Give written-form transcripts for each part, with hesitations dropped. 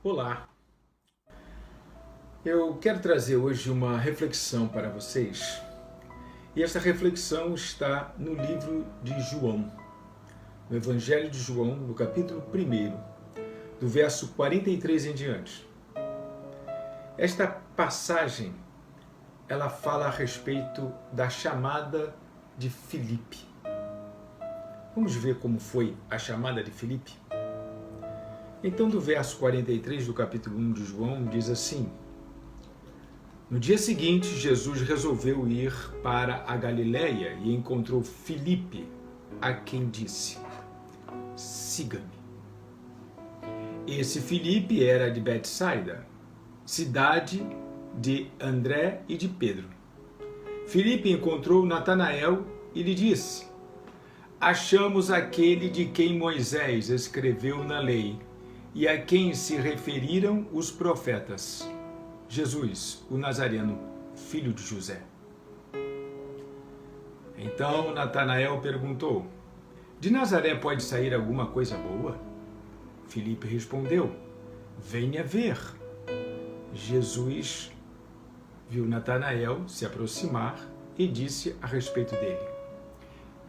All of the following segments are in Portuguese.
Olá, eu quero trazer hoje uma reflexão para vocês e essa reflexão está no livro de João, no Evangelho de João, no capítulo 1, do verso 43 em diante. Esta passagem, ela fala a respeito da chamada de Filipe. Vamos ver como foi a chamada de Filipe? Então, do verso 43 do capítulo 1 de João, diz assim: No dia seguinte, Jesus resolveu ir para a Galiléia e encontrou Filipe, a quem disse: Siga-me. Esse Filipe era de Betsaida, cidade de André e de Pedro. Filipe encontrou Natanael e lhe disse: Achamos aquele de quem Moisés escreveu na lei e a quem se referiram os profetas, Jesus, o Nazareno, filho de José. Então Natanael perguntou: De Nazaré pode sair alguma coisa boa? Filipe respondeu: Venha ver. Jesus viu Natanael se aproximar e disse a respeito dele: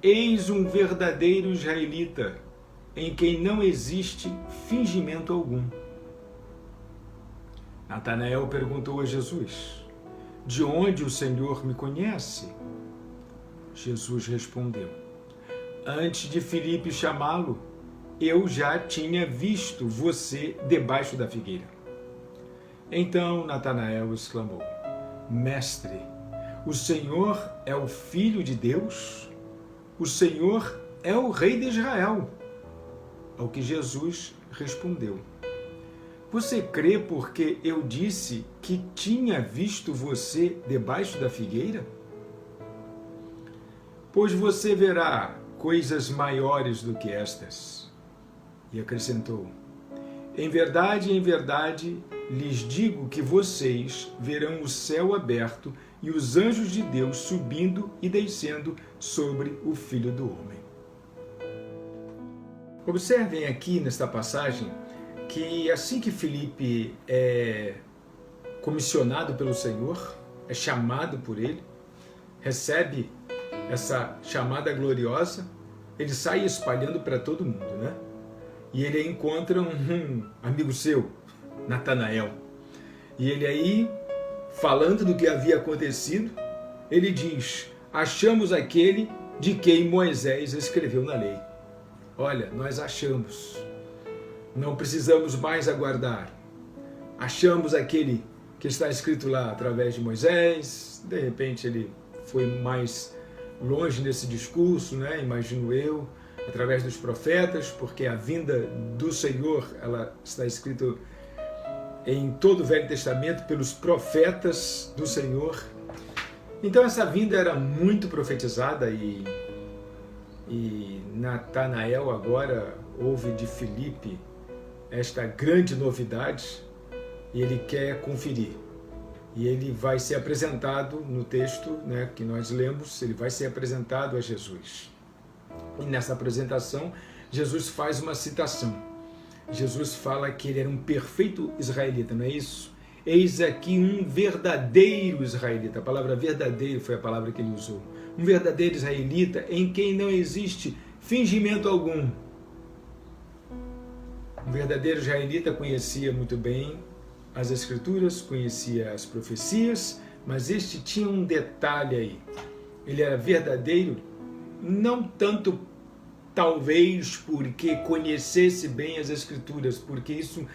Eis um verdadeiro israelita, em quem não existe fingimento algum. Natanael perguntou a Jesus: De onde o Senhor me conhece? Jesus respondeu: Antes de Filipe chamá-lo, eu já tinha visto você debaixo da figueira. Então Natanael exclamou: Mestre, o Senhor é o Filho de Deus? O Senhor é o Rei de Israel. Ao que Jesus respondeu: Você crê porque eu disse que tinha visto você debaixo da figueira? Pois você verá coisas maiores do que estas. E acrescentou: em verdade, lhes digo que vocês verão o céu aberto e os anjos de Deus subindo e descendo sobre o Filho do Homem. Observem aqui nesta passagem que assim que Filipe é comissionado pelo Senhor, é chamado por ele, recebe essa chamada gloriosa, ele sai espalhando para todo mundo, né? E ele encontra um amigo seu, Natanael. E ele aí, falando do que havia acontecido, ele diz: Achamos aquele de quem Moisés escreveu na lei. Olha, nós achamos. Não precisamos mais aguardar. Achamos aquele que está escrito lá através de Moisés. De repente ele foi mais longe nesse discurso, né? Imagino eu, através dos profetas, porque a vinda do Senhor, ela está escrita em todo o Velho Testamento pelos profetas do Senhor. Então essa vinda era muito profetizada e Natanael agora ouve de Filipe esta grande novidade e ele quer conferir. E ele vai ser apresentado no texto, né, que nós lemos, ele vai ser apresentado a Jesus. E nessa apresentação, Jesus faz uma citação. Jesus fala que ele era um perfeito israelita, não é isso? Eis aqui um verdadeiro israelita. A palavra verdadeiro foi a palavra que ele usou. Um verdadeiro israelita em quem não existe fingimento algum. Um verdadeiro israelita conhecia muito bem as Escrituras, conhecia as profecias, mas este tinha um detalhe aí. Ele era verdadeiro, não tanto talvez porque conhecesse bem as Escrituras, porque isso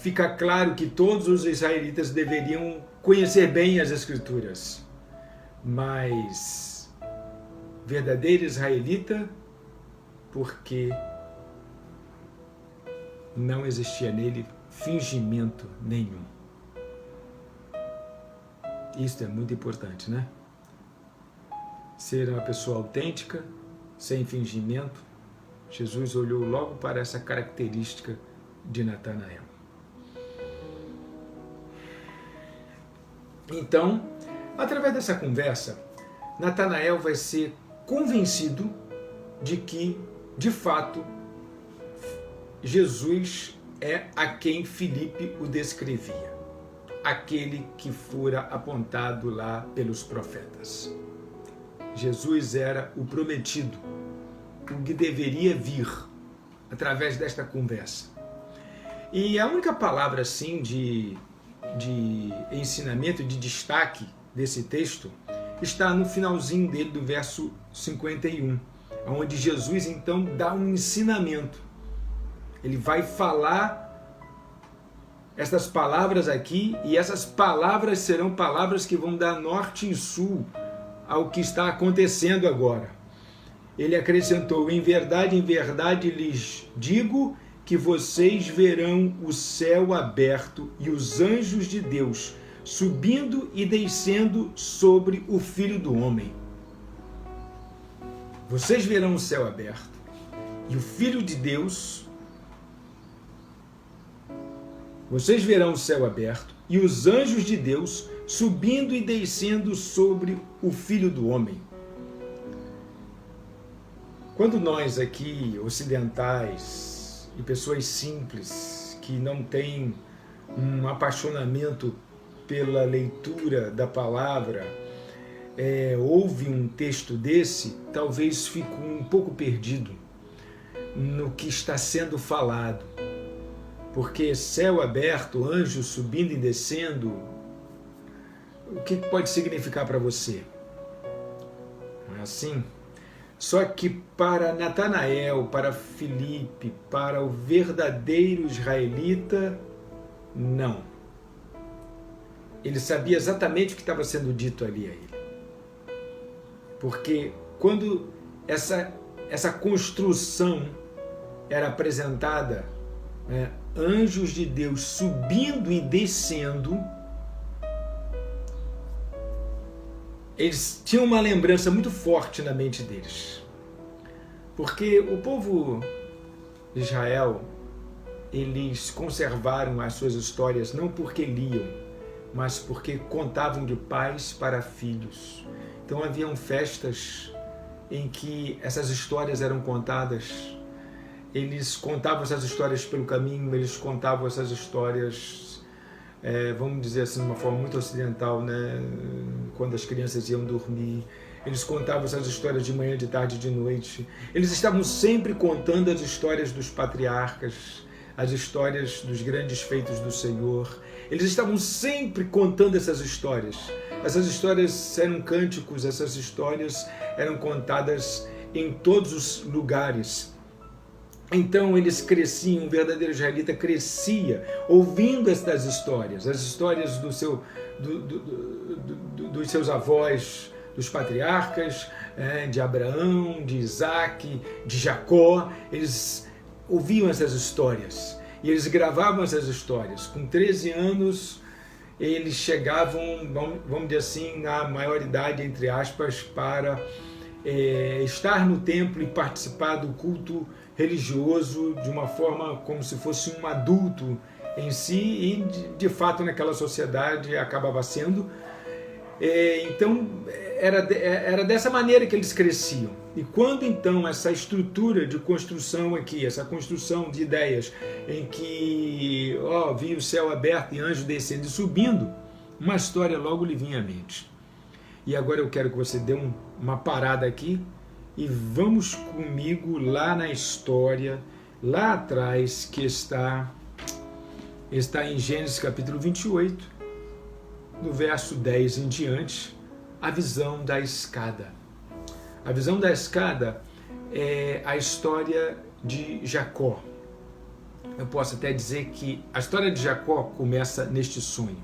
fica claro que todos os israelitas deveriam conhecer bem as Escrituras, mas verdadeiro israelita porque não existia nele fingimento nenhum. Isso é muito importante, né? Ser uma pessoa autêntica, sem fingimento. Jesus olhou logo para essa característica de Natanael. Então, através dessa conversa, Natanael vai ser convencido de que, de fato, Jesus é a quem Filipe o descrevia, aquele que fora apontado lá pelos profetas. Jesus era o prometido, o que deveria vir através desta conversa. E a única palavra assim de ensinamento, de destaque desse texto, está no finalzinho dele, do verso 51, onde Jesus então dá um ensinamento. Ele vai falar essas palavras aqui, e essas palavras serão palavras que vão dar norte e sul ao que está acontecendo agora. Ele acrescentou: em verdade lhes digo que vocês verão o céu aberto e os anjos de Deus subindo e descendo sobre o Filho do Homem. Vocês verão o céu aberto e o Filho de Deus. Vocês verão o céu aberto e os anjos de Deus subindo e descendo sobre o Filho do Homem. Quando nós aqui, ocidentais e pessoas simples, que não têm um apaixonamento pela leitura da palavra, ouve um texto desse, talvez fique um pouco perdido no que está sendo falado. Porque céu aberto, anjos subindo e descendo, o que pode significar para você? Não é assim? Só que para Natanael, para Filipe, para o verdadeiro israelita, não. Ele sabia exatamente o que estava sendo dito ali a ele. Porque quando essa construção era apresentada, anjos de Deus subindo e descendo, eles tinham uma lembrança muito forte na mente deles. Porque o povo de Israel, eles conservaram as suas histórias não porque liam, mas porque contavam de pais para filhos. Então haviam festas em que essas histórias eram contadas. Eles contavam essas histórias pelo caminho, eles contavam essas histórias, vamos dizer assim, de uma forma muito ocidental, né? Quando as crianças iam dormir. Eles contavam essas histórias de manhã, de tarde, de noite. Eles estavam sempre contando as histórias dos patriarcas, as histórias dos grandes feitos do Senhor. Eles estavam sempre contando essas histórias. Essas histórias eram cânticos, essas histórias eram contadas em todos os lugares. Então eles cresciam, um verdadeiro israelita crescia ouvindo estas histórias, as histórias dos seus avós, dos patriarcas, de Abraão, de Isaac, de Jacó. Eles ouviam essas histórias e eles gravavam essas histórias. Com 13 anos eles chegavam, vamos dizer assim, na maioridade, entre aspas, para estar no templo e participar do culto religioso de uma forma como se fosse um adulto em si, e de fato naquela sociedade acabava sendo. Então era dessa maneira que eles cresciam. E quando então essa estrutura de construção aqui, essa construção de ideias em que vi o céu aberto e anjo descendo e subindo, uma história logo lhe vinha à mente. E agora eu quero que você dê uma parada aqui e vamos comigo lá na história, lá atrás, que está em Gênesis capítulo 28, no verso 10 em diante, a visão da escada. A visão da escada é a história de Jacó. Eu posso até dizer que a história de Jacó começa neste sonho.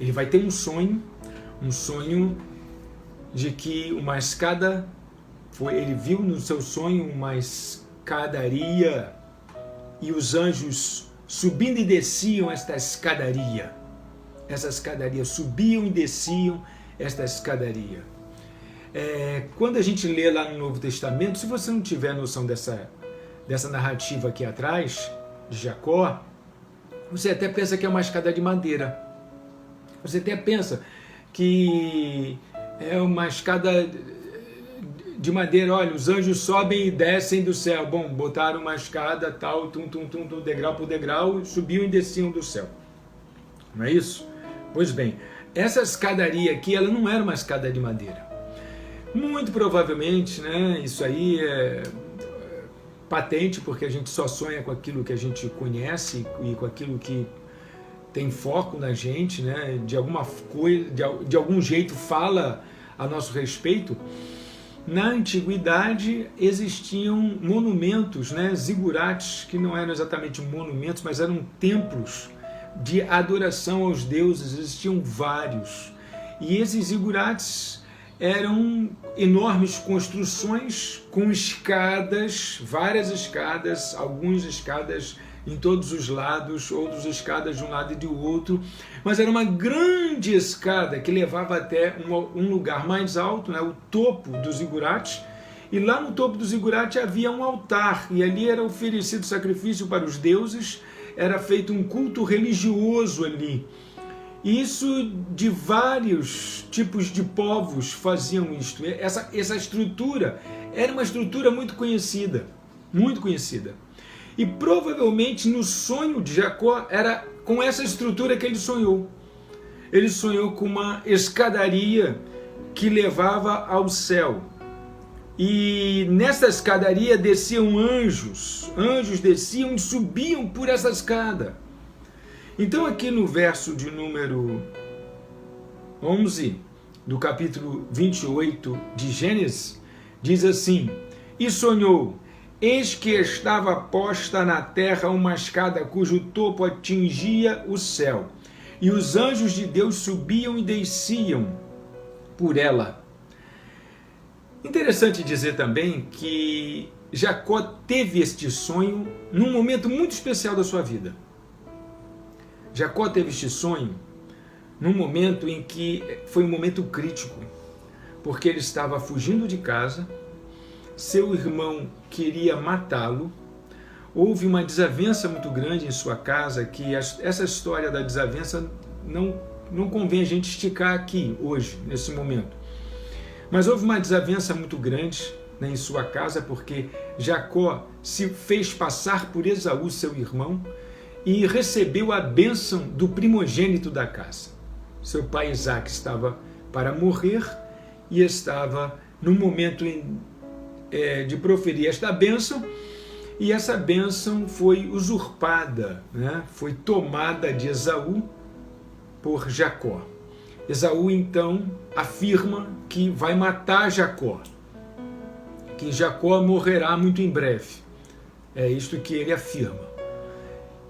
Ele vai ter um sonho de que uma escada, ele viu no seu sonho uma escadaria e os anjos subindo e desciam esta escadaria. Essa escadaria, subiam e desciam esta escadaria. Quando a gente lê lá no Novo Testamento, se você não tiver noção dessa narrativa aqui atrás, de Jacó, você até pensa que é uma escada de madeira. Você até pensa que é uma escada de madeira, olha, os anjos sobem e descem do céu. Bom, botaram uma escada, tal, degrau por degrau, subiam e desciam do céu. Não é isso? Pois bem, essa escadaria aqui, ela não era uma escada de madeira. Muito provavelmente, né, isso aí é patente, porque a gente só sonha com aquilo que a gente conhece e com aquilo que tem foco na gente, né, de alguma coisa, de algum jeito fala a nosso respeito. Na antiguidade existiam monumentos, né, zigurates, que não eram exatamente monumentos, mas eram templos de adoração aos deuses, existiam vários. E esses zigurates eram enormes construções com escadas, várias escadas, algumas escadas em todos os lados, outras escadas de um lado e de outro, mas era uma grande escada que levava até um lugar mais alto, né, o topo do zigurate, e lá no topo do zigurate havia um altar, e ali era oferecido sacrifício para os deuses, era feito um culto religioso ali. Isso de vários tipos de povos faziam isto. Essa estrutura era uma estrutura muito conhecida, muito conhecida. E provavelmente no sonho de Jacó era com essa estrutura que ele sonhou. Ele sonhou com uma escadaria que levava ao céu. E nessa escadaria desciam anjos. Anjos desciam e subiam por essa escada. Então aqui no verso de número 11 do capítulo 28 de Gênesis, diz assim: e sonhou, eis que estava posta na terra uma escada cujo topo atingia o céu, e os anjos de Deus subiam e desciam por ela. Interessante dizer também que Jacó teve este sonho num momento muito especial da sua vida. Jacó teve este sonho num momento em que foi um momento crítico, porque ele estava fugindo de casa, seu irmão queria matá-lo, houve uma desavença muito grande em sua casa, que essa história da desavença não convém a gente esticar aqui, hoje, nesse momento. Mas houve uma desavença muito grande, né, em sua casa, porque Jacó se fez passar por Esaú, seu irmão, e recebeu a bênção do primogênito da casa. Seu pai Isaac estava para morrer e estava no momento de proferir esta bênção, e essa bênção foi usurpada, né? Foi tomada de Esaú por Jacó. Esaú então afirma que vai matar Jacó, que Jacó morrerá muito em breve. É isto que ele afirma.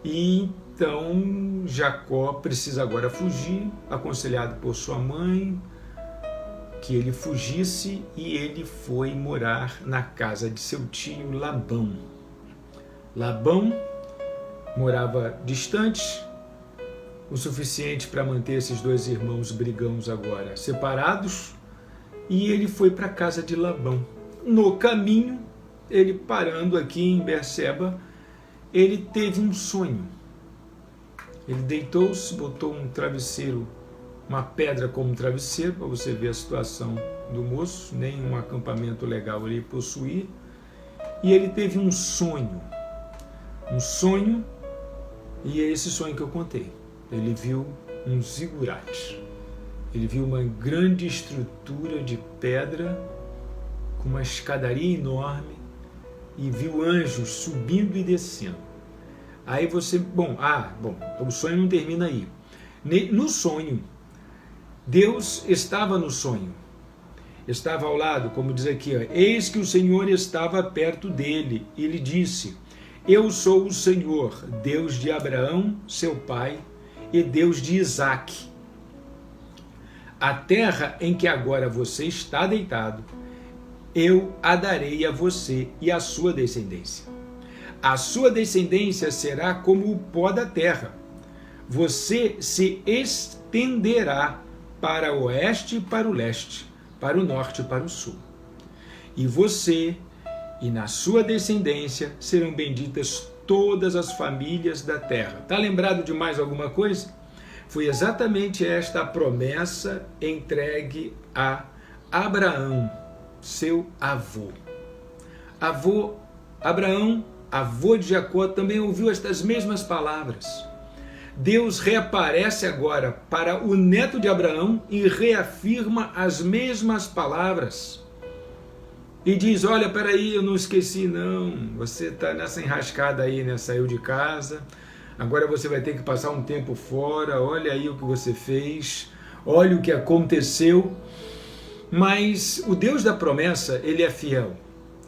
E então Jacó precisa agora fugir, aconselhado por sua mãe, que ele fugisse, e ele foi morar na casa de seu tio Labão. Labão morava distante, o suficiente para manter esses dois irmãos brigãos agora separados, e ele foi para a casa de Labão. No caminho, ele parando aqui em Berseba, ele teve um sonho. Ele deitou-se, botou um travesseiro, uma pedra como travesseiro, para você ver a situação do moço, nem um acampamento legal ele possuía, e ele teve um sonho, e é esse sonho que eu contei. Ele viu um zigurate, ele viu uma grande estrutura de pedra, com uma escadaria enorme, e viu anjos subindo e descendo. Aí você, o sonho não termina aí. No sonho, Deus estava no sonho, estava ao lado, como diz aqui, eis que o Senhor estava perto dele, e lhe disse: eu sou o Senhor, Deus de Abraão, seu pai, e Deus de Isaque. A terra em que agora você está deitado, eu a darei a você e à sua descendência. A sua descendência será como o pó da terra. Você se estenderá para o oeste e para o leste, para o norte e para o sul. E você e na sua descendência serão benditas todas as famílias da terra. Está lembrado de mais alguma coisa? Foi exatamente esta a promessa entregue a Abraão. seu avô. Abraão, avô de Jacó, também ouviu estas mesmas palavras. Deus reaparece agora para o neto de Abraão e reafirma as mesmas palavras. E diz, olha, peraí, eu não esqueci não, você está nessa enrascada aí, né? Saiu de casa, agora você vai ter que passar um tempo fora, olha aí o que você fez, olha o que aconteceu. Mas o Deus da promessa, ele é fiel,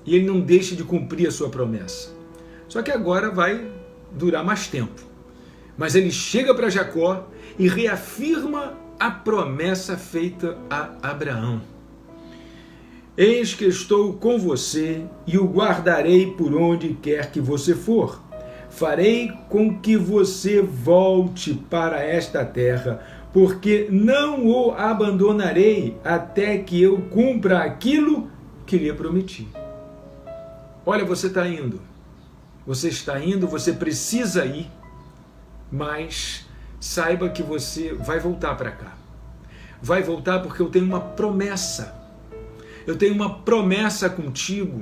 e ele não deixa de cumprir a sua promessa. Só que agora vai durar mais tempo. Mas ele chega para Jacó e reafirma a promessa feita a Abraão. Eis que estou com você e o guardarei por onde quer que você for. Farei com que você volte para esta terra, porque não o abandonarei até que eu cumpra aquilo que lhe prometi. Olha, você está indo. Você está indo, você precisa ir. Mas saiba que você vai voltar para cá. Vai voltar porque eu tenho uma promessa. Eu tenho uma promessa contigo.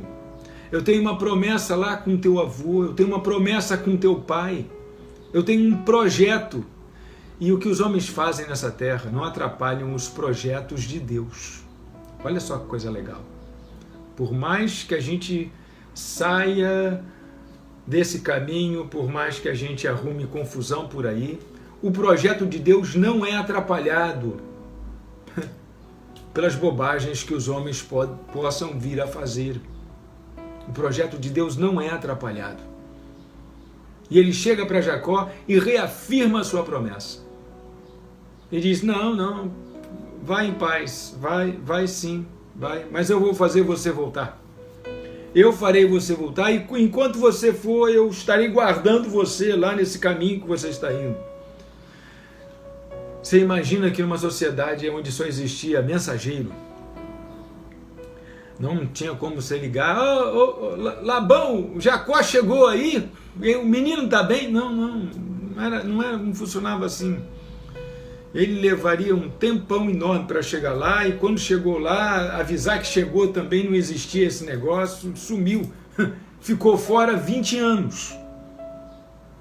Eu tenho uma promessa lá com teu avô. Eu tenho uma promessa com teu pai. Eu tenho um projeto. E o que os homens fazem nessa terra não atrapalham os projetos de Deus. Olha só que coisa legal. Por mais que a gente saia desse caminho, por mais que a gente arrume confusão por aí, o projeto de Deus não é atrapalhado pelas bobagens que os homens possam vir a fazer. O projeto de Deus não é atrapalhado. E ele chega para Jacó e reafirma a sua promessa. Ele diz, não, vai em paz, vai sim, vai, mas eu vou fazer você voltar. Eu farei você voltar e enquanto você for, eu estarei guardando você lá nesse caminho que você está indo. Você imagina que numa sociedade onde só existia mensageiro, não tinha como você ligar, Labão, Jacó chegou aí, o menino está bem? Não funcionava assim. Ele levaria um tempão enorme para chegar lá, e quando chegou lá, avisar que chegou também não existia esse negócio, sumiu, ficou fora 20 anos.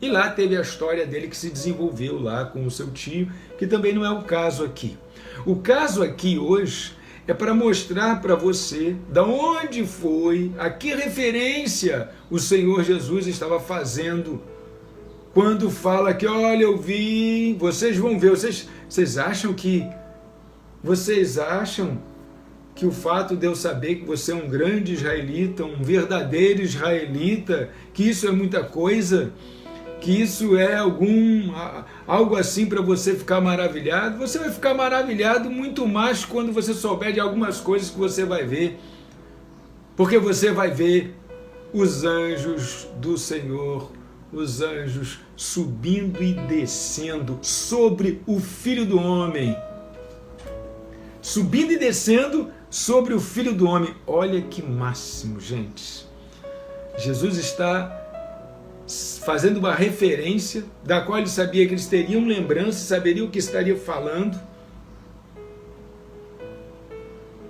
E lá teve a história dele que se desenvolveu lá com o seu tio, que também não é o caso aqui. O caso aqui hoje é para mostrar para você da onde foi, a que referência o Senhor Jesus estava fazendo quando fala que, olha, eu vi, vocês vão ver, vocês acham que o fato de eu saber que você é um grande israelita, um verdadeiro israelita, que isso é muita coisa, que isso é algo assim para você ficar maravilhado? Você vai ficar maravilhado muito mais quando você souber de algumas coisas que você vai ver, porque você vai ver os anjos do Senhor, os anjos subindo e descendo sobre o Filho do Homem. Subindo e descendo sobre o Filho do Homem. Olha que máximo, gente. Jesus está fazendo uma referência da qual ele sabia que eles teriam lembrança, saberiam o que estaria falando.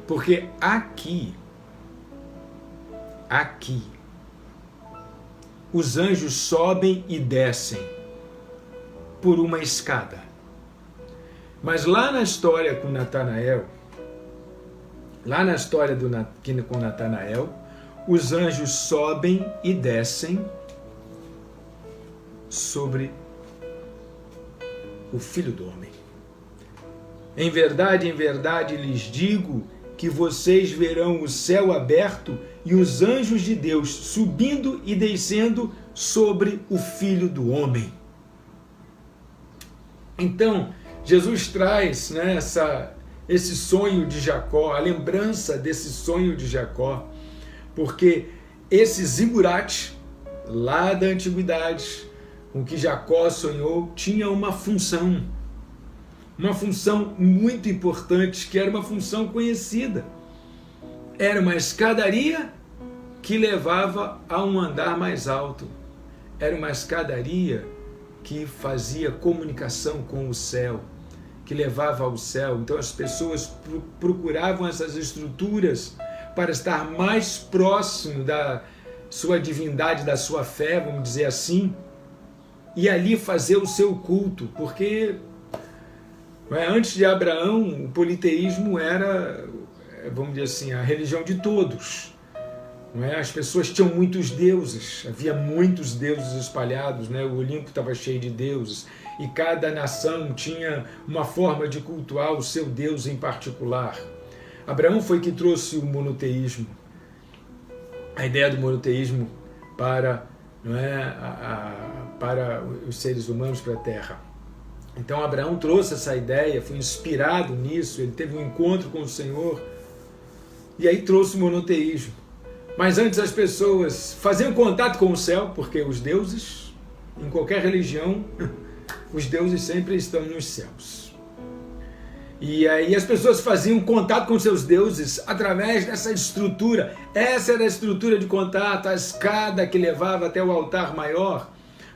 Porque aqui, os anjos sobem e descem por uma escada. Mas lá na história com Natanael, com Natanael, os anjos sobem e descem sobre o Filho do Homem. Em verdade lhes digo que vocês verão o céu aberto e os anjos de Deus subindo e descendo sobre o Filho do Homem. Então, Jesus traz, né, esse sonho de Jacó, a lembrança desse sonho de Jacó, porque esse zigurate, lá da antiguidade, com que Jacó sonhou, tinha uma função muito importante, que era uma função conhecida. Era uma escadaria que levava a um andar mais alto. Era uma escadaria que fazia comunicação com o céu, que levava ao céu. Então as pessoas procuravam essas estruturas para estar mais próximo da sua divindade, da sua fé, vamos dizer assim, e ali fazer o seu culto, porque antes de Abraão o politeísmo era, vamos dizer assim, a religião de todos. As pessoas tinham muitos deuses, havia muitos deuses espalhados, o Olimpo estava cheio de deuses, e cada nação tinha uma forma de cultuar o seu Deus em particular. Abraão foi que trouxe o monoteísmo, a ideia do monoteísmo para, para os seres humanos, para a Terra. Então Abraão trouxe essa ideia, foi inspirado nisso, ele teve um encontro com o Senhor, e aí trouxe o monoteísmo. Mas antes as pessoas faziam contato com o céu, porque os deuses, em qualquer religião, os deuses sempre estão nos céus. E aí as pessoas faziam contato com seus deuses através dessa estrutura. Essa era a estrutura de contato, a escada que levava até o altar maior,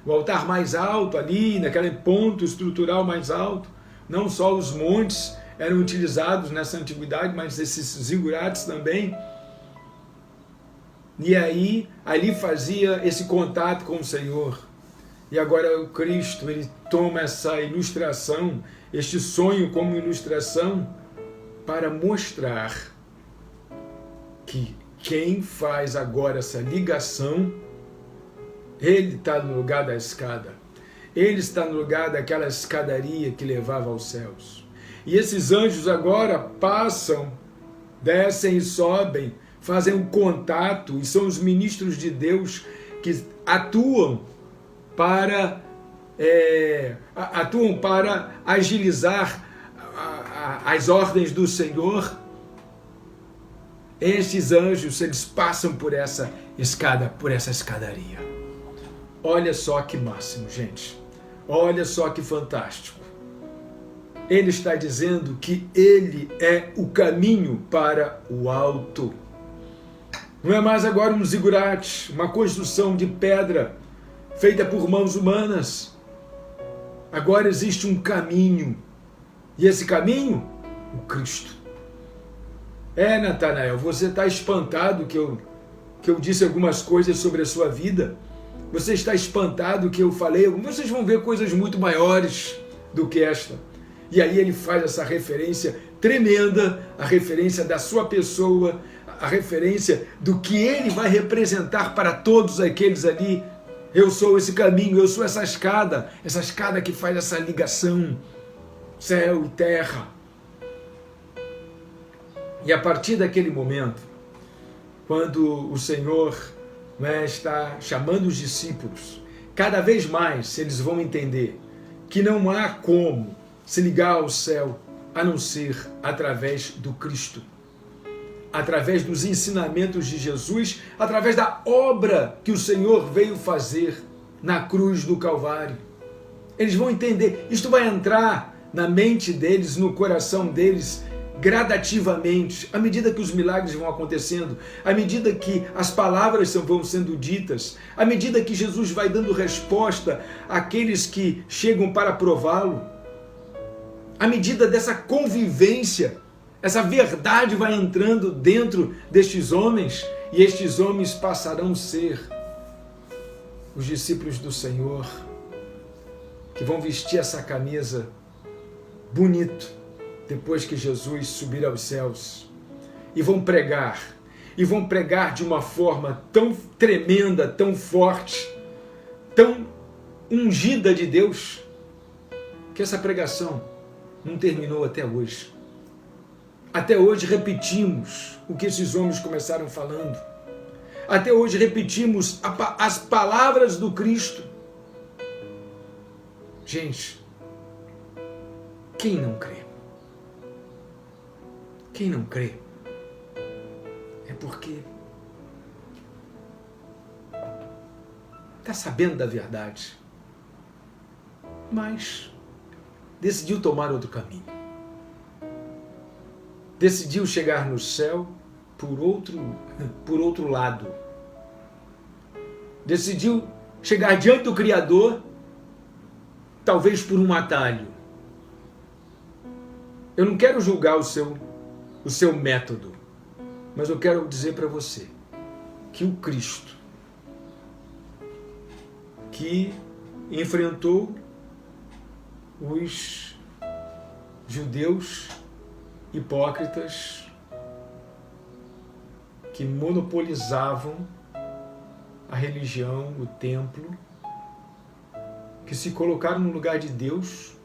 o altar mais alto ali, naquele ponto estrutural mais alto. Não só os montes eram utilizados nessa antiguidade, mas esses zigurates também. E aí, ali fazia esse contato com o Senhor. E agora o Cristo, ele toma essa ilustração, este sonho como ilustração, para mostrar que quem faz agora essa ligação, ele está no lugar da escada. Ele está no lugar daquela escadaria que levava aos céus. E esses anjos agora passam, descem e sobem, fazem um contato, e são os ministros de Deus que atuam para agilizar as ordens do Senhor. Estes anjos, eles passam por essa escada, por essa escadaria. Olha só que máximo, gente. Olha só que fantástico. Ele está dizendo que ele é o caminho para o alto. Não é mais agora um zigurate, uma construção de pedra feita por mãos humanas. Agora existe um caminho. E esse caminho, o Cristo. Natanael, você está espantado que eu disse algumas coisas sobre a sua vida? Você está espantado que eu falei? Vocês vão ver coisas muito maiores do que esta. E aí ele faz essa referência tremenda, a referência da sua pessoa, a referência do que ele vai representar para todos aqueles ali. Eu sou esse caminho, eu sou essa escada que faz essa ligação, céu e terra. E a partir daquele momento, quando o Senhor está chamando os discípulos, cada vez mais eles vão entender que não há como se ligar ao céu a não ser através do Cristo, através dos ensinamentos de Jesus, através da obra que o Senhor veio fazer na cruz do Calvário. Eles vão entender, isto vai entrar na mente deles, no coração deles, gradativamente, à medida que os milagres vão acontecendo, à medida que as palavras vão sendo ditas, à medida que Jesus vai dando resposta àqueles que chegam para prová-lo, à medida dessa convivência, essa verdade vai entrando dentro destes homens, e estes homens passarão a ser os discípulos do Senhor, que vão vestir essa camisa bonito, depois que Jesus subir aos céus, e vão pregar de uma forma tão tremenda, tão forte, tão ungida de Deus, que essa pregação não terminou até hoje. Até hoje repetimos o que esses homens começaram falando. Até hoje repetimos as palavras do Cristo. Gente, quem não crê? Quem não crê é porque está sabendo da verdade, mas decidiu tomar outro caminho. Decidiu chegar no céu por outro lado. Decidiu chegar diante do Criador, talvez por um atalho. Eu não quero julgar o seu método. Mas eu quero dizer para você que o Cristo, que enfrentou os judeus hipócritas que monopolizavam a religião, o templo, que se colocaram no lugar de Deus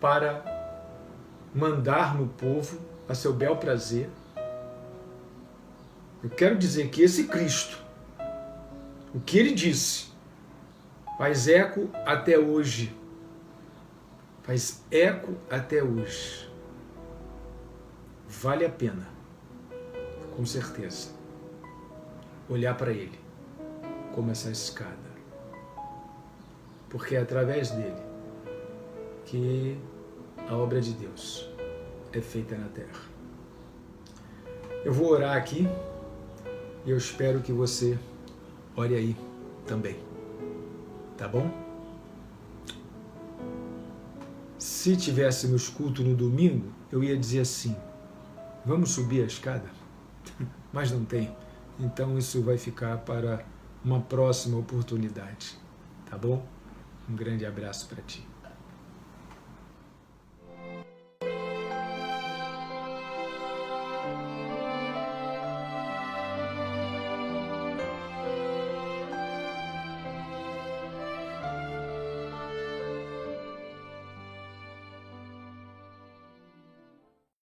para mandar no povo a seu bel prazer. Eu quero dizer que esse Cristo, o que ele disse, faz eco até hoje. Faz eco até hoje. Vale a pena, com certeza, olhar para ele como essa escada. Porque é através dele que a obra de Deus é feita na terra. Eu vou orar aqui e eu espero que você ore aí também. Tá bom? Se tivéssemos culto no domingo, eu ia dizer assim: vamos subir a escada? Mas não tem. Então isso vai ficar para uma próxima oportunidade. Tá bom? Um grande abraço para ti.